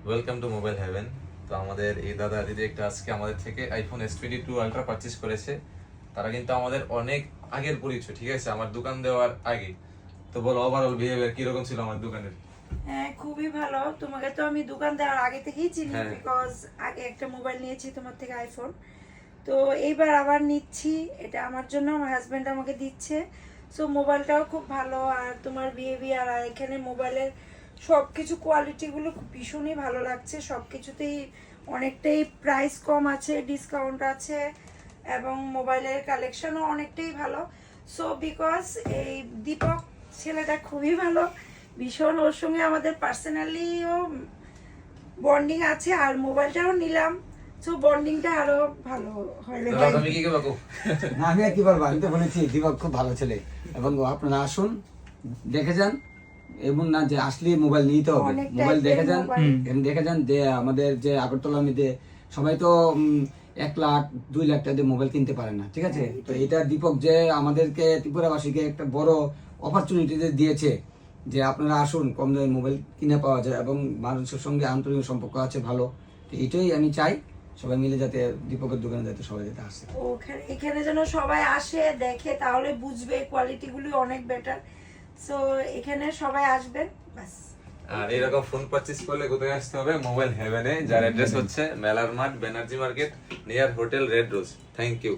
Welcome to mobile haven. তো আমাদের এই দাদা দিদি একটা আজকে আমাদের থেকে আইফোন S22 আলট্রা পারচেজ করেছে। তারা কিন্তু আমাদের অনেক আগের পরিচয়, ঠিক আছে, আমার দোকান দেওয়ার আগে। তো বলো, ওভারঅল বিহেভিয়ার কিরকম ছিল আমার দোকানের? হ্যাঁ, খুবই ভালো। তোমাকে তো আমি দোকান দেওয়ার আগে থেকেই চিনি, হ্যাঁ। বিকজ আগে একটা মোবাইল নিয়েছি তোমার থেকে, আইফোন। তো এইবার আবার নিচ্ছি, এটা আমার জন্য, আমার হাজব্যান্ড আমাকে দিচ্ছে। সো মোবাইলটাও খুব ভালো, আর তোমার বিহেভিয়ার আর এখানে মোবাইলের সব কিছু কোয়ালিটিগুলো ভীষণই ভালো লাগছে। সব কিছুতেই অনেকটাই প্রাইস কম আছে, ডিসকাউন্ট আছে, এবং মোবাইলের কালেকশনও অনেকটাই ভালো। সো বিকজ এই দীপক ছেলেটা খুবই ভালো, ভীষণ, ওর সঙ্গে আমাদের পার্সোনালিও বন্ডিং আছে, আর মোবাইলটাও নিলাম, সো বন্ডিংটা আরো ভালো হবে। দাদা তুমি কি বলো? না, আমি আর কি বলবো, আমি তো বলেছি দীপক খুব ভালো ছেলে, এবং আপনারা আসুন, দেখে যান। এমন না যে আসলে মোবাইল নিতে হবে, অনেক মোবাইল type-এর দেখে যান। মোবাইল। দেখে যান যে আমাদের যে আগরতলার মধ্যে সবাই তো 1 লাখ 2 লাখ টাকা দিয়ে মোবাইল কিনতে পারে না, ঠিক আছে? তো এটা দীপক যে আমাদেরকে ত্রিপুরাবাসীকে একটা বড় অপরচুনিটি দিয়েছে, যে আপনারা আসুন, কম দামে মোবাইল কিনে পাওয়া যায় এবং মানুষের সঙ্গে আন্তরিক সম্পর্ক আছে ভালো। তো এটাই আমি চাই, সবাই মিলে যাতে দীপকের দোকানে যাতে সবাই যাতে আসে। ওখানে এখানে যেন সবাই আসে, দেখে, তাহলে বুঝবে কোয়ালিটিগুলো অনেক বেটার। সো এখানে সবাই আসবেন, বাস। আর এরকম ফোন পারচেজ করলে কোথায় আসতে হবে? মোবাইল হেভেনে, যার অ্যাড্রেস হচ্ছে মেলার মাঠ, Banerjee market, near hotel red rose. Thank you.